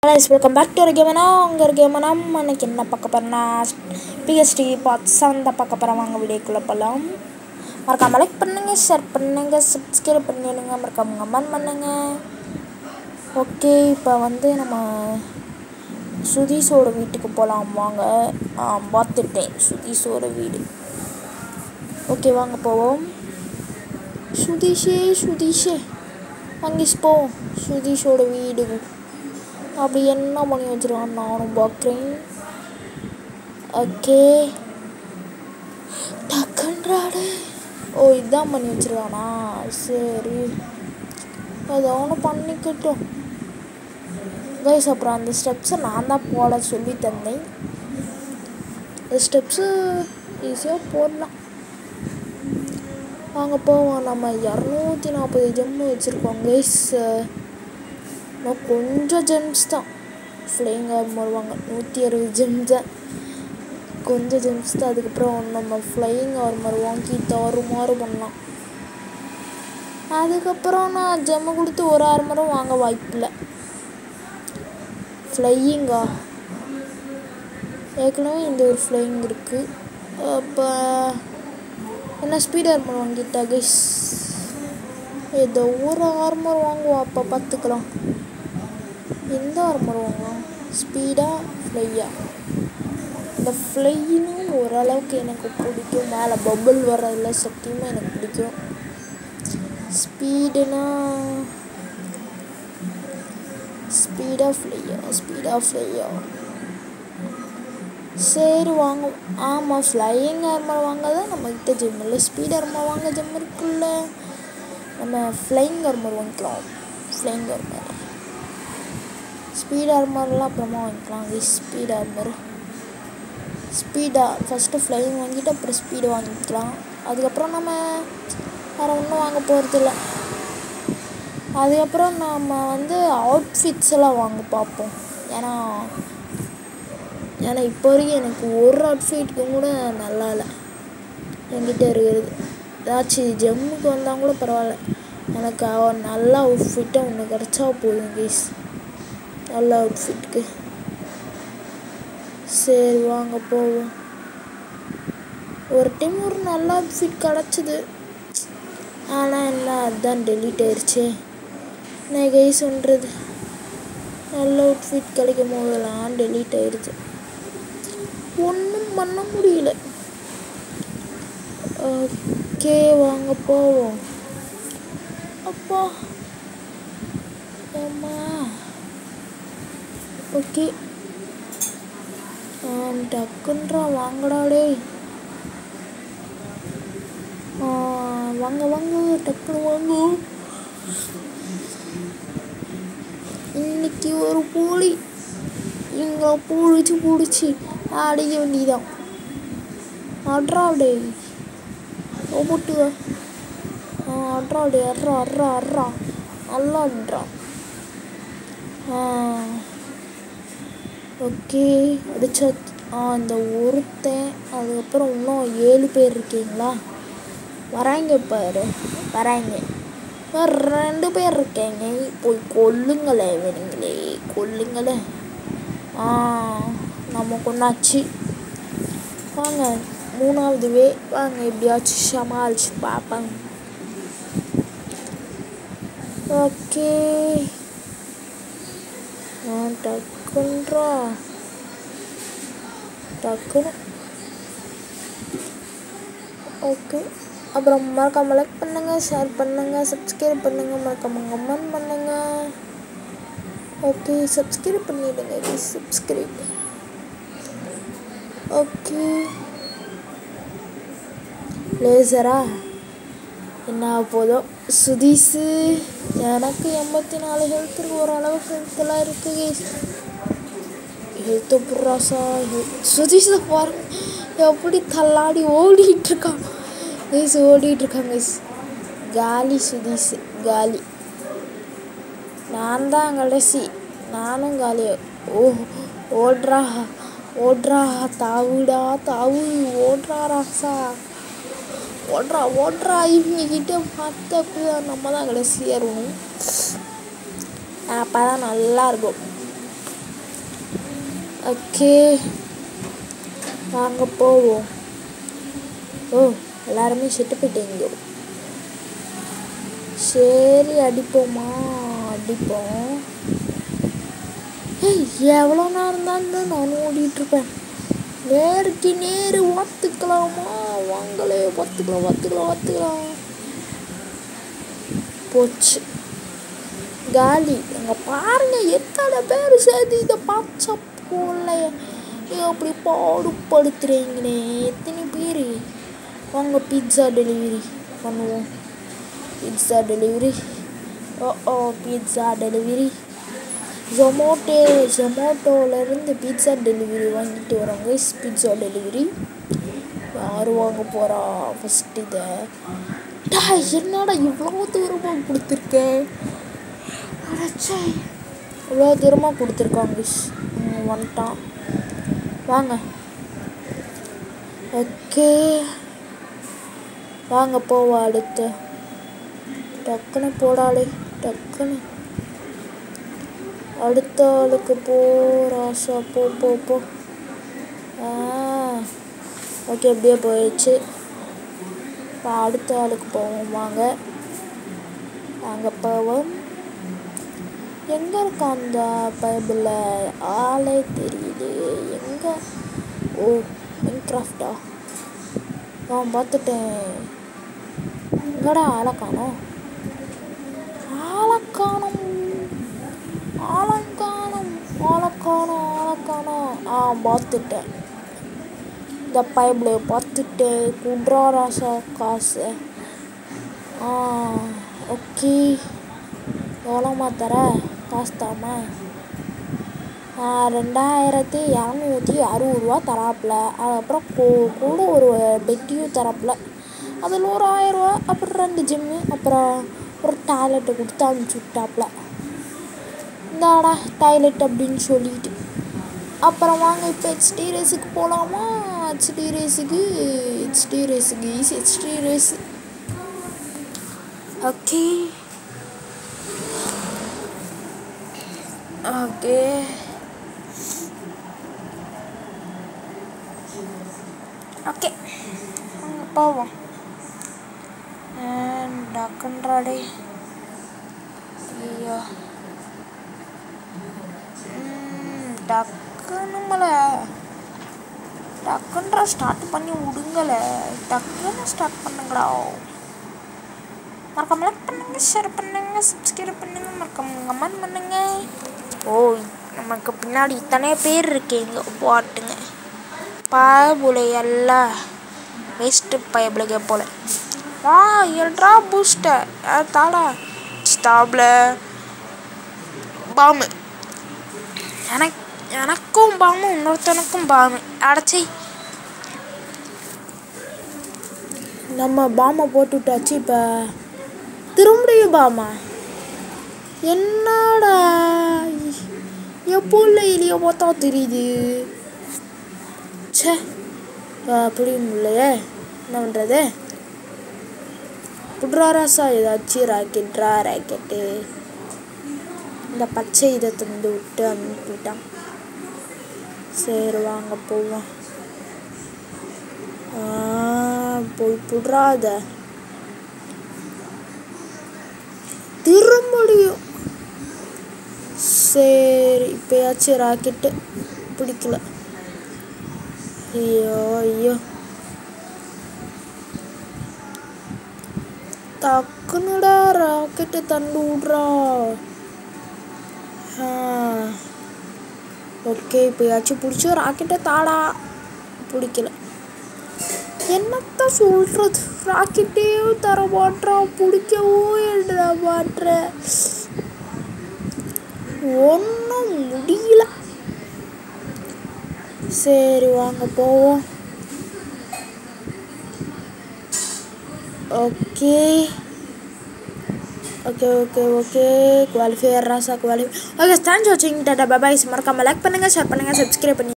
Guys, welcome back to our game இன்னைக்கு என்ன பார்க்க போறோம்னா PST பார்ட் 7 தான் பார்க்க போறோம். வாங்க வீடியோக்குள்ள போலாம். மறக்காம லைக் பண்ணுங்க, ஷேர் பண்ணுங்க, சப்ஸ்கிரைப் பண்ணிடுங்க, மறக்காம கமெண்ட் பண்ணுங்க. ஓகே, இப்போ நம்ம சுதீஷோட வீட்டுக்கு போலாம். வாங்க. பார்த்துட்டேன் சுதீஷோட வீடு. ஓகே, வாங்க போவோம். சுதீஷே வாங்கி போவோம் சுதீஷோட வீடு. அப்படி என்ன பண்ணி வச்சிருக்கான்னு நானும் பார்க்குறேன். ஓகே, டக்குன்றாடு. ஓ, இதுதான் பண்ணி வச்சிருக்கானா? சரி, ஏதோ ஒன்று பண்ணிக்கிட்டோம் கைஸ். அப்புறம் அந்த ஸ்டெப்ஸை நான் தான் போட சொல்லி தந்தேன். அந்த ஸ்டெப்ஸு ஈஸியாக போடலாம். வாங்க போவோம். நம்ம 240 ஜெம்மு வச்சுருக்கோம் கைஸ். கொஞ்சம் ஜெம்ஸ் தான். ஃப்ளைங் ஆர்மர் வாங்க 160 ஜெம்ஸ் தான். கொஞ்சம் ஜெம்ஸ் தான். அதுக்கப்புறம் நம்ம ஃப்ளைங் ஆர்மர் வாங்கி தாறுமாறு பண்ணலாம். அதுக்கப்புறம் நான் ஜெம்மு கொடுத்து ஒரு ஆர்மரும் வாங்க வாய்ப்பில்லை. ஃப்ளையிங்கா ஏற்கனவே இந்த ஒரு ஃப்ளையிங் இருக்குது. அப்போ என்ன ஸ்பீட் ஆர்மர் வாங்கிட்டா கைஸ். ஏதோ ஒரு ஆர்மர் வாங்குவோம், அப்போ பார்த்துக்கலாம். எந்த ஆர்மர் வாங்கலாம்? ஸ்பீடா ஃப்ளையா? இந்த ஃப்ளையினும் ஓரளவுக்கு எனக்கு பிடிக்கும். மேலே பபுள் வர்றதில்ல, சத்தியமாக எனக்கு பிடிக்கும். ஸ்பீடா ஃப்ளையா? சரி வாங்க. ஆமாம், ஃப்ளையிங் ஆர்மர் வாங்க தான் நம்மக்கிட்ட ஜெம் இல்லை. ஸ்பீட் ஆர்மர் வாங்க ஜெம் இருக்குல்ல. நம்ம ஃப்ளையிங் ஆர்மர் வாங்கிக்கலாம். ஃப்ளையிங் ஆர்மர், ஸ்பீட் ஆர்மர்லாம் அப்புறமா வாங்கிக்கலாம். ஸ்பீடாக ஃபஸ்ட்டு ஃப்ளையிங் வாங்கிட்டு அப்புறம் ஸ்பீடு வாங்கிக்கலாம். அதுக்கப்புறம் நம்ம வேறு ஒன்றும் வாங்க போகிறதில்ல. அதுக்கப்புறம் நம்ம அவுட்ஃபிட்ஸ் எல்லாம் வாங்க பார்ப்போம். ஏன்னா இப்போ வரைக்கும் எனக்கு ஒரு அவுட்ஃபிட்டுக்கும் கூட நல்லா இல்லை என்கிட்ட இருக்கிறது. ஏதாச்சும் ஜெம்முக்கு வந்தால் கூட பரவாயில்ல, எனக்கு நல்ல அவுட்ஃபிட்டாக ஒன்று கிடச்சா போதும் கைஸ். நல்ல அவுட்ஃபிட்டுக்கு. சரி வாங்க போவோம். ஒரு டைம் ஒரு நல்ல அவுட்ஃபிட் கிடச்சிது, ஆனால் என்ன அதுதான் டெலீட் ஆயிடுச்சு. நான் கைஸ் சொல்கிறது, நல்ல அவுட்ஃபிட் கிடைக்கும் போதெல்லாம் டெலீட் ஆயிடுச்சு. ஒன்றும் பண்ண முடியல. ஓகே வாங்க போவோம். அப்பா அம்மா. ஓகே, டக்குன்றா வாங்கடாடே. வாங்க டக்குன்னு வாங்க. இன்னைக்கு ஒரு போலி இங்கே பிடிச்சி அடிக்க வேண்டியதான். அட்ராடே போட்டு அட்ராடே அட்ரா நல்லா அட்ரா. ஓகே, அடிச்சா. இந்த ஒருத்தன். அதுக்கப்புறம் இன்னும் 7 பேர் இருக்கீங்களா? வராங்க பாரு, வராங்க. 2 பேர் இருக்கீங்க. போய் கொல்லுங்களே, வேணுங்களே கொல்லுங்களே. நம்ம கொண்டாச்சு. வாங்க 3வது வாங்க, எப்படியாச்சும் சமாளிச்சு பார்ப்பாங்க. ஓகே, டக்குன்னு. ஓகே, அப்புறம் மறக்காம லைக் பண்ணுங்க, ஷேர் பண்ணுங்க, சப்ஸ்கிரைப் பண்ணுங்க, மறக்காம கமெண்ட் பண்ணுங்க. ஓகே, சப்ஸ்கிரைப் பண்ணிடுங்க. சப்ஸ்கிரைப். ஓகே, லேசரா என்ன போதும். சுதீஷு எனக்கு 84 ஹெல்த் இருக்கு. ஓரளவுக்கு ஹெல்த்தெல்லாம் இருக்குது. ஹெல்த்து புறாசா சுதீஷை பாருங்க எப்படி தள்ளாடி ஓடிட்டுருக்கான். கைஸ். காலி சுதீஷ் காலி. நான் தான் கடைசி, நானும் காலி. ஓடுறா தாவுடா தாவு. ஓடுறா ராசா, ஓடுறா. இவங்ககிட்ட பார்த்தப்ப நம்ம தான் கடைசியாக இருக்கணும். அப்போ தான் நல்லாயிருக்கும். ஓகே வாங்க போவோம். ஓ எல்லாருமே செட்டு போயிட்டீங்க. சரி அடிப்போமா, அடிப்போம். எவ்வளோ நேரம் தான் நான் ஓடிட்டுருப்பேன். நேருக்கு நேரு வாத்துக்கலாமா, வாங்களே வாத்துக்கலாம். போச்சு காலி. அங்கே பாருங்க எத்தனை பேர் சேர்ந்து இதை பார்த்தா போல அப்படி பாடுபடுத்துறீங்கண்ணே. எத்தனை பேர்? வாங்க பீட்சா டெலிவரி பண்ணுவோம். பீட்சா டெலிவரி பீட்சா டெலிவரி ஜொமோட்டோலேருந்து பீட்சா டெலிவரி வாங்கிட்டு வரோங்க. பீட்சா டெலிவரி யார் வாங்க போகிறா ஃபஸ்ட்டு? இதை என்னடா இவ்வளோ தூரமாக கொடுத்துருக்கேன். இவ்வளோ தூரமாக கொடுத்துருக்காங்க. வந்துட்டான் வாங்க. ஓகே வாங்க போவா. அடுத்து டக்குன்னு போடாலே, டக்குன்னு அடுத்த ஆளுக்கு போ ராசா. போ. ஓகே அப்படியே போயிடுச்சு. இப்போ அடுத்த ஆளுக்கு போவோம். வாங்க போவோம். எங்கே இருக்கா அந்த பைபிளில்? ஆளே தெரியல எங்கே. ஓ மைன்கிராஃப்டா? பார்த்துட்டேன். எங்கடா ஆளை காணோம். பார்த்துட்டேன். இந்த பைபிளை பார்த்துட்டேன். குட்ரா ராசா காசு. ஓகே எவ்வளோமா தர? காசு தாமா 2260 தராப்புல. அதுக்கப்புறம் கூட ஒரு பெட்டியும் தராப்புல. அதில் ஒரு 1000 ரூபா. அப்புறம் 2 ஜிம்மு, அப்புறம் ஒரு டாய்லெட்டை கொடுத்து அனுப்பிச்சி விட்டாப்புல. இந்தாடா டாய்லெட் அப்படின்னு சொல்லிட்டு. அப்புறம் வாங்க இப்போ ஹெச்டி ரேஸுக்கு போகலாமா? ஹெச்டி ரேஸுக்கு ஹெச்டி ரேஸு. ஓகே அங்கே போவோம். டக்குன்றாடே. ஐயோ டக்குன்றா ஸ்டார்ட் பண்ணி விடுங்கல. டக்குன்னு ஸ்டார்ட் பண்ணுங்கடா. மறக்காம லைக் பண்ணுங்க, ஷேர் பண்ணுங்க, சப்ஸ்கிரைப் பண்ணுங்க, மறக்காம கமெண்ட் பண்ணுங்க. நமக்கு பின்னாடி இத்தனை பேர் இருக்கீங்க. பாட்டுங்க பயபுல எல்லாம் வேஸ்ட்டு பயபுலக போல. எல்ட்ரா பூஸ்டர் தாடா ஸ்டாப்ல பாம்பு. எனக்கும் பாம்பு, இன்னொருத்தனுக்கும் பாம்பு. அடைச்சி நம்ம பாம்பை போட்டு விட்டாச்சு. இப்போ திரும்பியும் பாமா. என்னடா எப்போ இல்லை இல்லையோ பார்த்தா தெரியுது. அப்படியும் இல்லையே, என்ன பண்ணுறது? புட்ரா ராசா ஏதாச்சும் ராக்கெட்டு இந்த பச்சை இதை தந்து விட்டு அனுப்பிட்டான். சரி வாங்க போவோம். போய் புட்றாத திரும்பியும். சரி இப்போயாச்சும் ராக்கெட்டு பிடிக்கல. ஐயோ டக்குனுடா ராக்கெட்டு தண்டு விட்றா. ஓகே இப்போயாச்சும் பிடிச்சி ராக்கெட்டை தாடா. பிடிக்கல. என்னத்தான் சொல்கிறது? ராக்கெட்டையும் தர மாட்டேன், பிடிக்கவும் எழுத மாட்டேன். ஒன்றும் முடியல. சரி வாங்க போவோம். ஓகே குவாலிஃபையர் ராசா குவாலிஃபை. ஓகே தேங்க்ஸ் ஃபார் வாட்சிங். Tata bye bye. மறக்காம லைக் பண்ணுங்கள், ஷேர் பண்ணுங்கள், சப்ஸ்கிரைப் பண்ணி